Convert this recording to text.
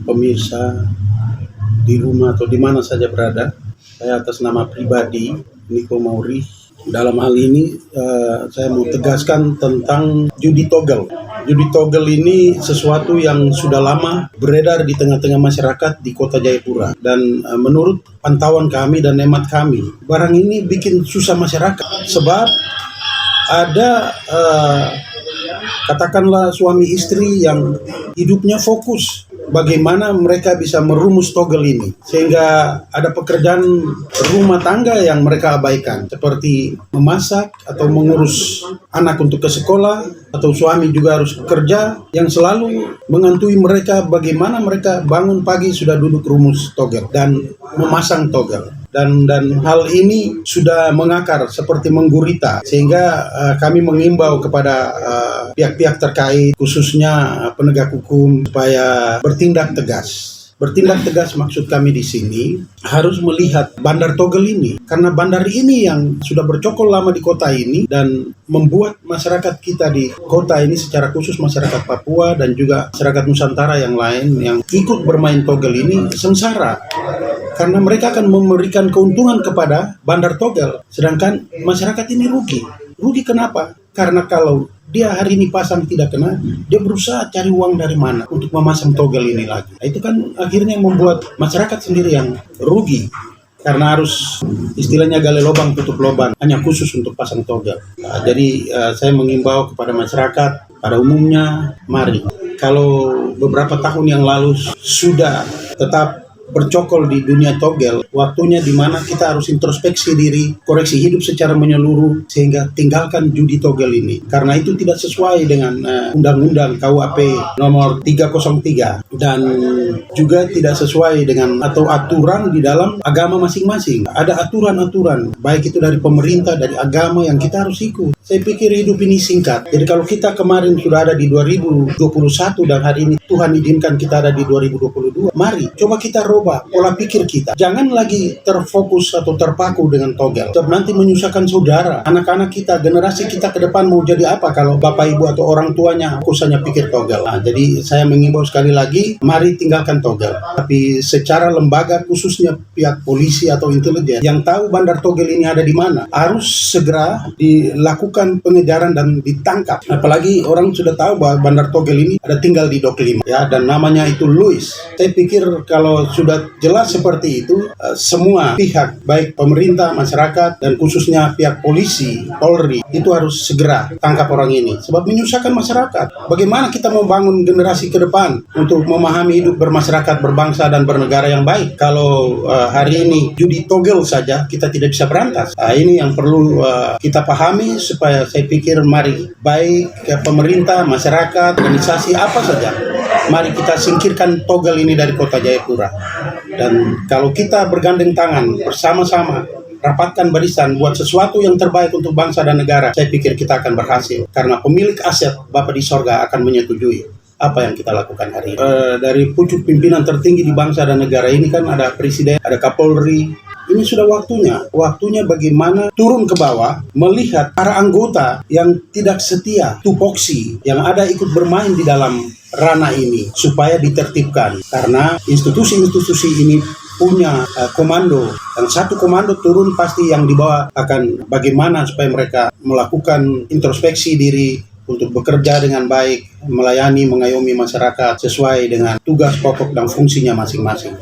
pemirsa di rumah atau di mana saja berada. Saya atas nama pribadi Niko Mauri. Dalam hal ini saya mau tegaskan tentang judi togel. Judi togel ini sesuatu yang sudah lama beredar di tengah-tengah masyarakat di Kota Jayapura. Dan menurut pantauan kami dan hemat kami, barang ini bikin susah masyarakat. Sebab ada katakanlah suami istri yang hidupnya fokus bagaimana mereka bisa merumus togel ini, sehingga ada pekerjaan rumah tangga yang mereka abaikan, seperti memasak atau mengurus anak untuk ke sekolah, atau suami juga harus bekerja, yang selalu menghantui mereka bagaimana mereka bangun pagi sudah duduk rumus togel dan memasang togel. Dan hal ini sudah mengakar seperti menggurita, sehingga kami mengimbau kepada pihak-pihak terkait, khususnya penegak hukum, supaya bertindak tegas. Bertindak tegas maksud kami di sini harus melihat bandar togel ini, karena bandar ini yang sudah bercokol lama di kota ini dan membuat masyarakat kita di kota ini, secara khusus masyarakat Papua dan juga masyarakat Nusantara yang lain yang ikut bermain togel ini sengsara. Karena mereka akan memberikan keuntungan kepada bandar togel, sedangkan masyarakat ini rugi. Rugi kenapa? Karena kalau dia hari ini pasang tidak kena, dia berusaha cari uang dari mana untuk memasang togel ini lagi. Nah, itu kan akhirnya membuat masyarakat sendiri yang rugi, karena harus istilahnya gali lubang tutup lubang hanya khusus untuk pasang togel. Nah, jadi saya mengimbau kepada masyarakat pada umumnya, mari, kalau beberapa tahun yang lalu sudah tetap bercokol di dunia togel, waktunya di mana kita harus introspeksi diri, koreksi hidup secara menyeluruh, sehingga tinggalkan judi togel ini. Karena itu tidak sesuai dengan Undang-Undang KUHP nomor 303 dan juga tidak sesuai dengan atau aturan di dalam agama masing-masing. Ada aturan-aturan, baik itu dari pemerintah, dari agama yang kita harus ikut. Saya pikir hidup ini singkat. Jadi kalau kita kemarin sudah ada di 2021 dan hari ini Tuhan izinkan kita ada di 2022, mari coba kita rubah pola pikir kita. Jangan lagi terfokus atau terpaku dengan togel. Sebab nanti menyusahkan saudara, anak-anak kita, generasi kita ke depan mau jadi apa kalau bapak ibu atau orang tuanya fokus hanya pikir togel. Nah, jadi saya mengimbau sekali lagi, mari tinggalkan togel. Tapi secara lembaga, khususnya pihak polisi atau intelijen yang tahu bandar togel ini ada di mana, harus segera dilakukan pengejaran dan ditangkap. Apalagi orang sudah tahu bahwa bandar togel ini ada tinggal di Dok 5 ya, dan namanya itu Louis. Saya pikir kalau sudah jelas seperti itu, semua pihak baik pemerintah, masyarakat, dan khususnya pihak polisi, Polri, itu harus segera tangkap orang ini, sebab menyusahkan masyarakat. Bagaimana kita membangun generasi ke depan untuk memahami hidup bermasyarakat, berbangsa, dan bernegara yang baik kalau hari ini judi togel saja kita tidak bisa berantas. Ini yang perlu kita pahami, supaya saya pikir mari baik pemerintah, masyarakat, organisasi apa saja, mari kita singkirkan togel ini dari Kota Jayapura. Dan kalau kita bergandeng tangan bersama-sama, rapatkan barisan, buat sesuatu yang terbaik untuk bangsa dan negara, saya pikir kita akan berhasil. Karena pemilik aset Bapa di sorga akan menyetujui apa yang kita lakukan hari ini. Dari pucuk pimpinan tertinggi di bangsa dan negara ini kan ada Presiden, ada Kapolri. Ini sudah waktunya bagaimana turun ke bawah, melihat para anggota yang tidak setia, tupoksi, yang ada ikut bermain di dalam ranah ini, supaya ditertibkan. Karena institusi-institusi ini punya komando, dan satu komando turun pasti yang di bawah akan bagaimana supaya mereka melakukan introspeksi diri untuk bekerja dengan baik, melayani, mengayomi masyarakat sesuai dengan tugas pokok dan fungsinya masing-masing.